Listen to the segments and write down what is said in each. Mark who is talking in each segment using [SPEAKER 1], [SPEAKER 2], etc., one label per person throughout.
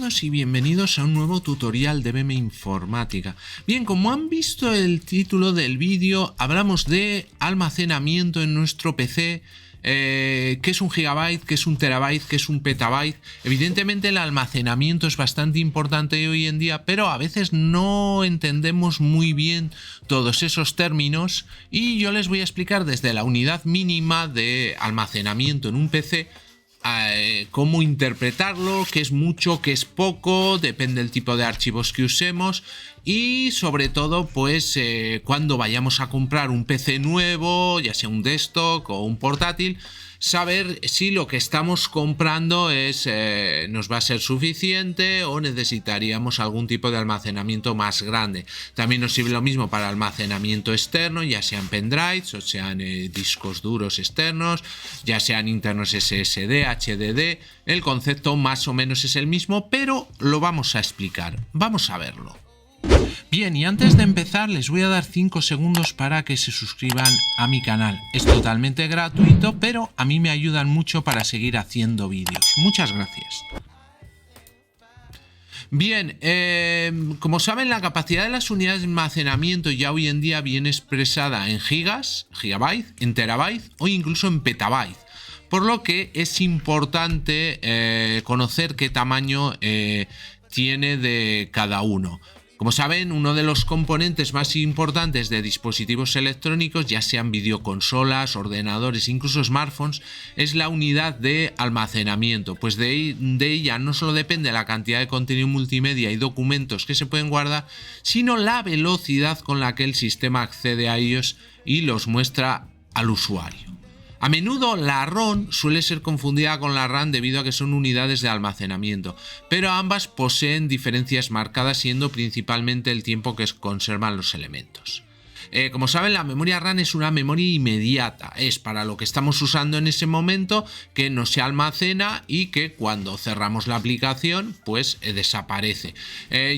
[SPEAKER 1] todos y bienvenidos a un nuevo tutorial de BM Informática. Bien, como han visto el título del vídeo, hablamos de almacenamiento en nuestro PC. ¿Qué es un gigabyte? ¿Qué es un terabyte? ¿Qué es un petabyte? Evidentemente el almacenamiento es bastante importante hoy en día, pero a veces no entendemos muy bien todos esos términos y yo les voy a explicar desde la unidad mínima de almacenamiento en un PC cómo interpretarlo, qué es mucho, qué es poco, depende del tipo de archivos que usemos y sobre todo pues cuando vayamos a comprar un PC nuevo, ya sea un desktop o un portátil, saber si lo que estamos comprando nos va a ser suficiente o necesitaríamos algún tipo de almacenamiento más grande. También nos sirve lo mismo para almacenamiento externo, ya sean pendrives o sean discos duros externos, ya sean internos SSD, HDD. El concepto más o menos es el mismo, pero lo vamos a explicar. Vamos a verlo. Bien, y antes de empezar les voy a dar 5 segundos para que se suscriban a mi canal. Es totalmente gratuito, pero a mí me ayudan mucho para seguir haciendo vídeos. Muchas gracias. Bien, como saben, la capacidad de las unidades de almacenamiento ya hoy en día viene expresada en gigabyte, en terabyte o incluso en petabyte. Por lo que es importante conocer qué tamaño tiene de cada uno. Como saben, uno de los componentes más importantes de dispositivos electrónicos, ya sean videoconsolas, ordenadores, incluso smartphones, es la unidad de almacenamiento. Pues de ella no solo depende la cantidad de contenido multimedia y documentos que se pueden guardar, sino la velocidad con la que el sistema accede a ellos y los muestra al usuario. A menudo la ROM suele ser confundida con la RAM debido a que son unidades de almacenamiento, pero ambas poseen diferencias marcadas, siendo principalmente el tiempo que conservan los elementos. Como saben, la memoria RAM es una memoria inmediata, es para lo que estamos usando en ese momento, que no se almacena y que cuando cerramos la aplicación pues desaparece.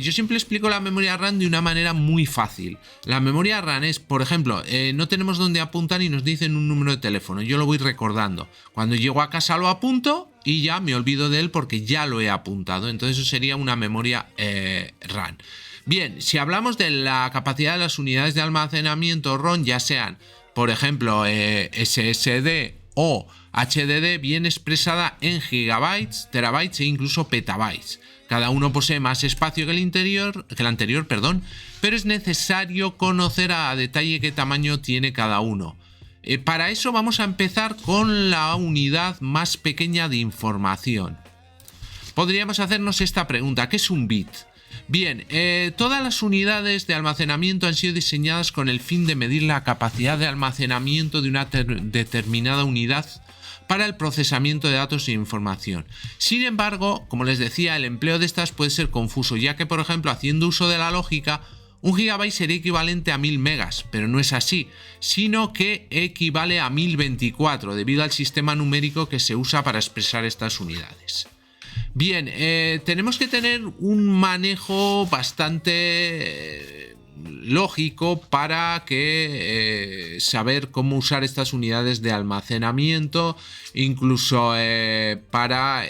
[SPEAKER 1] Yo siempre explico la memoria RAM de una manera muy fácil. La memoria RAM es, por ejemplo, no tenemos dónde apuntar y nos dicen un número de teléfono, yo lo voy recordando. Cuando llego a casa lo apunto y ya me olvido de él porque ya lo he apuntado, entonces eso sería una memoria RAM. Bien, si hablamos de la capacidad de las unidades de almacenamiento ROM, ya sean, por ejemplo, SSD o HDD, viene expresada en gigabytes, terabytes e incluso petabytes. Cada uno posee más espacio que el anterior, pero es necesario conocer a detalle qué tamaño tiene cada uno. Para eso vamos a empezar con la unidad más pequeña de información. Podríamos hacernos esta pregunta: ¿qué es un bit? Bien, todas las unidades de almacenamiento han sido diseñadas con el fin de medir la capacidad de almacenamiento de una determinada unidad para el procesamiento de datos e información. Sin embargo, como les decía, el empleo de estas puede ser confuso, ya que, por ejemplo, haciendo uso de la lógica, un gigabyte sería equivalente a 1000 megas, pero no es así, sino que equivale a 1024 debido al sistema numérico que se usa para expresar estas unidades. Bien, tenemos que tener un manejo bastante lógico para saber cómo usar estas unidades de almacenamiento, incluso para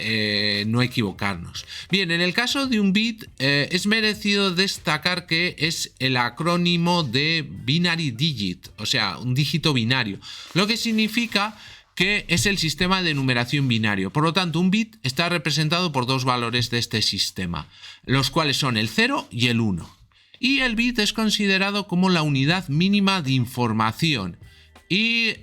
[SPEAKER 1] no equivocarnos. Bien, en el caso de un bit es merecido destacar que es el acrónimo de binary digit, o sea, un dígito binario, lo que significa que es el sistema de numeración binario. Por lo tanto, un bit está representado por dos valores de este sistema, los cuales son el 0 y el 1. Y el bit es considerado como la unidad mínima de información y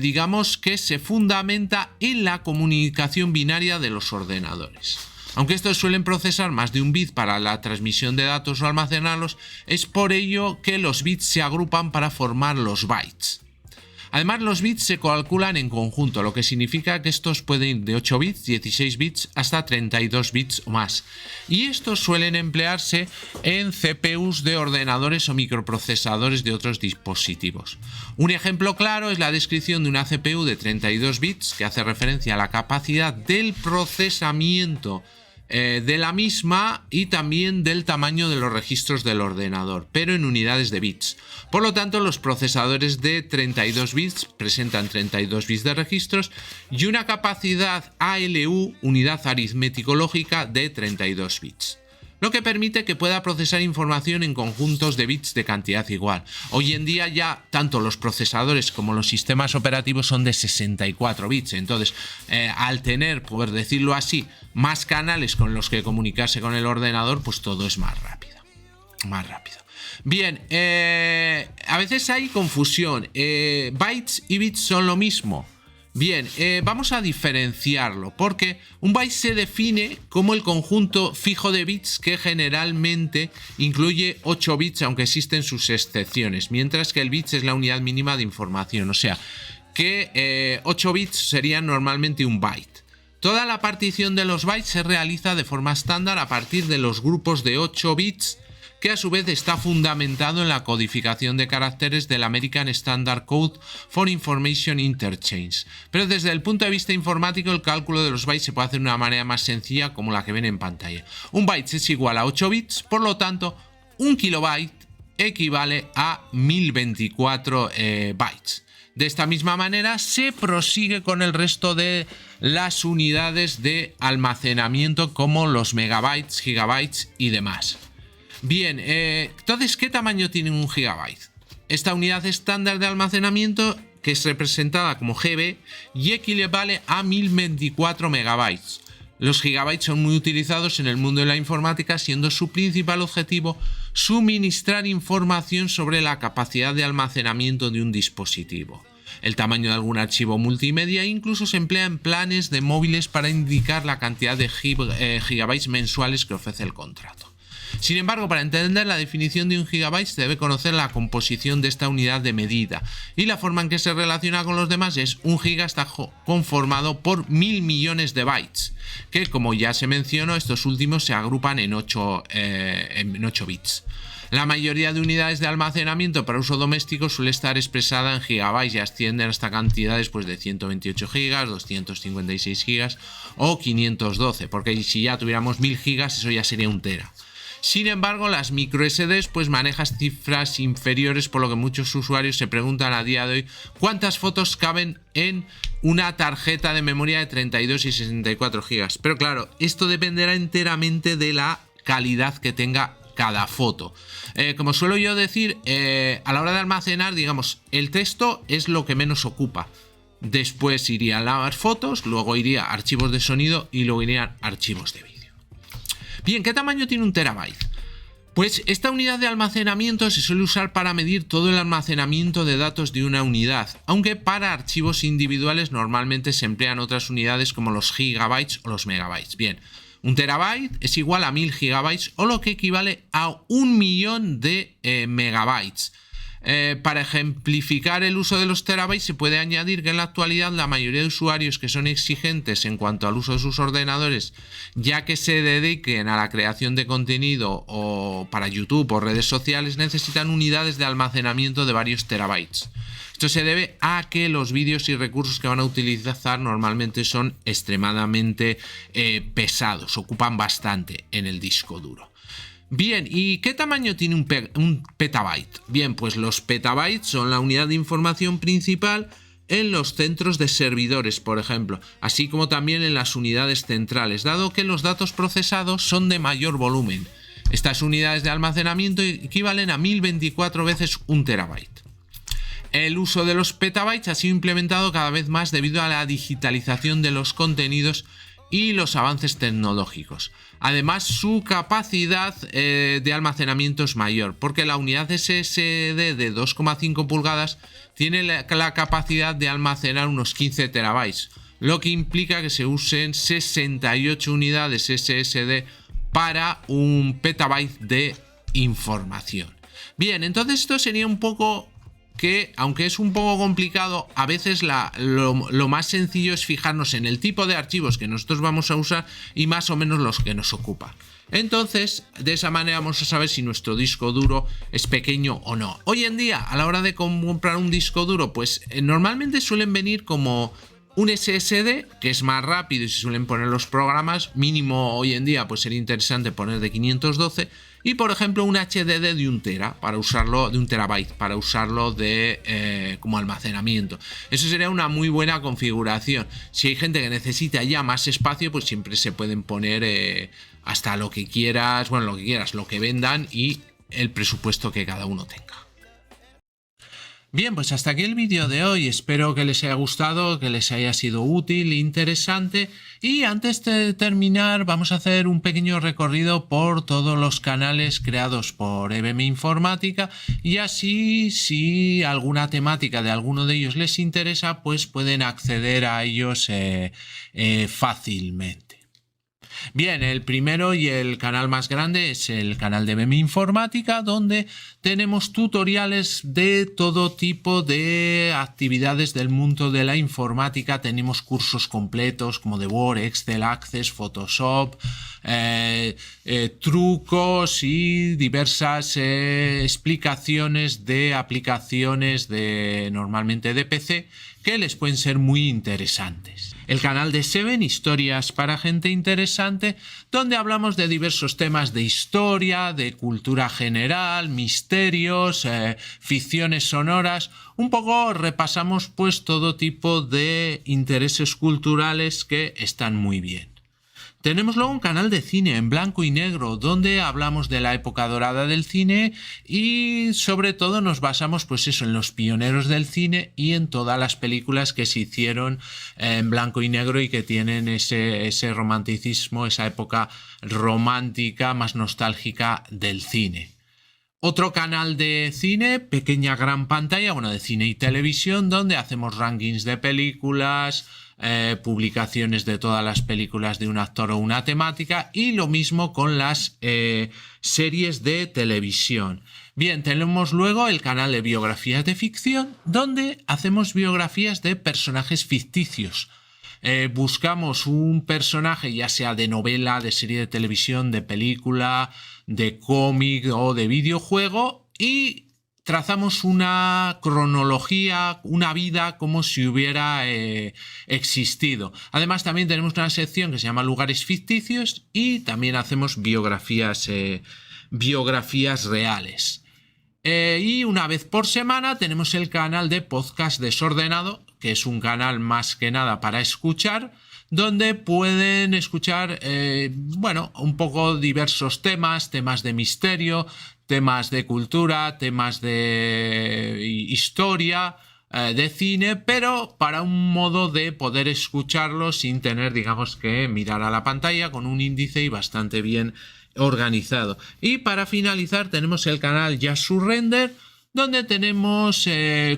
[SPEAKER 1] digamos que se fundamenta en la comunicación binaria de los ordenadores. Aunque estos suelen procesar más de un bit para la transmisión de datos o almacenarlos, es por ello que los bits se agrupan para formar los bytes. Además, los bits se calculan en conjunto, lo que significa que estos pueden ir de 8 bits, 16 bits hasta 32 bits o más. Y estos suelen emplearse en CPUs de ordenadores o microprocesadores de otros dispositivos. Un ejemplo claro es la descripción de una CPU de 32 bits que hace referencia a la capacidad del procesamiento de la misma y también del tamaño de los registros del ordenador, pero en unidades de bits. Por lo tanto, los procesadores de 32 bits presentan 32 bits de registros y una capacidad ALU, unidad aritmético-lógica, de 32 bits. Lo que permite que pueda procesar información en conjuntos de bits de cantidad igual. Hoy en día ya tanto los procesadores como los sistemas operativos son de 64 bits, entonces al tener, por decirlo así, más canales con los que comunicarse con el ordenador, pues todo es más rápido. Bien, a veces hay confusión. ¿Bytes y bits son lo mismo? Bien, vamos a diferenciarlo, porque un byte se define como el conjunto fijo de bits que generalmente incluye 8 bits, aunque existen sus excepciones, mientras que el bits es la unidad mínima de información, o sea que 8 bits serían normalmente un byte. Toda la partición de los bytes se realiza de forma estándar a partir de los grupos de 8 bits, que a su vez está fundamentado en la codificación de caracteres del American Standard Code for Information Interchange. Pero desde el punto de vista informático, el cálculo de los bytes se puede hacer de una manera más sencilla, como la que ven en pantalla. Un byte es igual a 8 bits, por lo tanto, un kilobyte equivale a 1024 bytes. De esta misma manera se prosigue con el resto de las unidades de almacenamiento, como los megabytes, gigabytes y demás. Bien, entonces, ¿qué tamaño tiene un gigabyte? Esta unidad estándar de almacenamiento, que es representada como GB, y equivale a 1024 megabytes. Los gigabytes son muy utilizados en el mundo de la informática, siendo su principal objetivo suministrar información sobre la capacidad de almacenamiento de un dispositivo. El tamaño de algún archivo multimedia incluso se emplea en planes de móviles para indicar la cantidad de gigabytes mensuales que ofrece el contrato. Sin embargo, para entender la definición de un gigabyte se debe conocer la composición de esta unidad de medida, y la forma en que se relaciona con los demás es: un giga está conformado por 1000 millones de bytes, que, como ya se mencionó, estos últimos se agrupan en 8 bits. La mayoría de unidades de almacenamiento para uso doméstico suele estar expresada en gigabytes y ascienden hasta cantidades de 128 gigas, 256 gigas o 512, porque si ya tuviéramos 1000 gigas, eso ya sería un tera. Sin embargo, las microSDs manejan cifras inferiores, por lo que muchos usuarios se preguntan a día de hoy cuántas fotos caben en una tarjeta de memoria de 32 y 64 GB. Pero claro, esto dependerá enteramente de la calidad que tenga cada foto. Como suelo yo decir, a la hora de almacenar, digamos, el texto es lo que menos ocupa. Después irían las fotos, luego iría archivos de sonido y luego irían archivos de vídeo. Bien, ¿qué tamaño tiene un terabyte? Pues esta unidad de almacenamiento se suele usar para medir todo el almacenamiento de datos de una unidad, aunque para archivos individuales normalmente se emplean otras unidades como los gigabytes o los megabytes. Bien, un terabyte es igual a 1000 gigabytes, o lo que equivale a 1 millón de megabytes. Para ejemplificar el uso de los terabytes, se puede añadir que en la actualidad la mayoría de usuarios que son exigentes en cuanto al uso de sus ordenadores, ya que se dediquen a la creación de contenido o para YouTube o redes sociales, necesitan unidades de almacenamiento de varios terabytes. Esto se debe a que los vídeos y recursos que van a utilizar normalmente son extremadamente pesados, ocupan bastante en el disco duro. Bien, ¿y qué tamaño tiene un petabyte? Bien, pues los petabytes son la unidad de información principal en los centros de servidores, por ejemplo, así como también en las unidades centrales, dado que los datos procesados son de mayor volumen. Estas unidades de almacenamiento equivalen a 1024 veces un terabyte. El uso de los petabytes ha sido implementado cada vez más debido a la digitalización de los contenidos y los avances tecnológicos. Además, su capacidad de almacenamiento es mayor, porque la unidad SSD de 2,5 pulgadas tiene la capacidad de almacenar unos 15 terabytes, lo que implica que se usen 68 unidades SSD para un petabyte de información. Bien, entonces esto sería un poco que, aunque es un poco complicado, a veces lo más sencillo es fijarnos en el tipo de archivos que nosotros vamos a usar y más o menos los que nos ocupan. Entonces, de esa manera vamos a saber si nuestro disco duro es pequeño o no. Hoy en día, a la hora de comprar un disco duro, pues normalmente suelen venir como un SSD, que es más rápido y se suelen poner los programas, mínimo hoy en día pues sería interesante poner de 512, y por ejemplo un HDD de 1 tera para usarlo, de 1 terabyte para usarlo como almacenamiento. Eso sería una muy buena configuración. Si hay gente que necesita ya más espacio, pues siempre se pueden poner hasta lo que quieras, bueno, lo que quieras, lo que vendan y el presupuesto que cada uno tenga. Bien, pues hasta aquí el vídeo de hoy. Espero que les haya gustado, que les haya sido útil, interesante. Y antes de terminar, vamos a hacer un pequeño recorrido por todos los canales creados por EBM Informática. Y así, si alguna temática de alguno de ellos les interesa, pues pueden acceder a ellos fácilmente. Bien, el primero y el canal más grande es el canal de EBM Informática, donde tenemos tutoriales de todo tipo de actividades del mundo de la informática. Tenemos cursos completos como de Word, Excel, Access, Photoshop, trucos y diversas explicaciones de aplicaciones normalmente de PC que les pueden ser muy interesantes. El canal de Seven, historias para gente interesante, donde hablamos de diversos temas de historia, de cultura general, misterios, ficciones sonoras. Un poco repasamos pues todo tipo de intereses culturales que están muy bien. Tenemos luego un canal de cine en blanco y negro, donde hablamos de la época dorada del cine y sobre todo nos basamos pues eso, en los pioneros del cine y en todas las películas que se hicieron en blanco y negro y que tienen ese romanticismo, esa época romántica más nostálgica del cine. Otro canal de cine, pequeña gran pantalla, bueno, de cine y televisión, donde hacemos rankings de películas, publicaciones de todas las películas de un actor o una temática, y lo mismo con las series de televisión. Bien, tenemos luego el canal de biografías de ficción, donde hacemos biografías de personajes ficticios. Buscamos un personaje, ya sea de novela, de serie de televisión, de película, de cómic o de videojuego, y trazamos una cronología, una vida como si hubiera existido. Además, también tenemos una sección que se llama lugares ficticios y también hacemos biografías reales. Y una vez por semana tenemos el canal de podcast desordenado, que es un canal más que nada para escuchar, donde pueden escuchar, un poco diversos temas de misterio, temas de cultura, temas de historia, de cine, pero para un modo de poder escucharlo sin tener, digamos, que mirar a la pantalla, con un índice y bastante bien organizado. Y para finalizar tenemos el canal Just Surrender, donde tenemos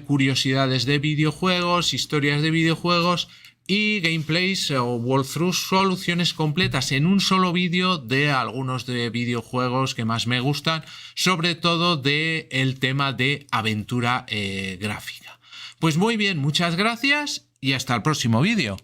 [SPEAKER 1] curiosidades de videojuegos, historias de videojuegos y gameplays o walkthroughs, soluciones completas en un solo vídeo de algunos de videojuegos que más me gustan, sobre todo del tema de aventura gráfica. Pues muy bien, muchas gracias y hasta el próximo vídeo.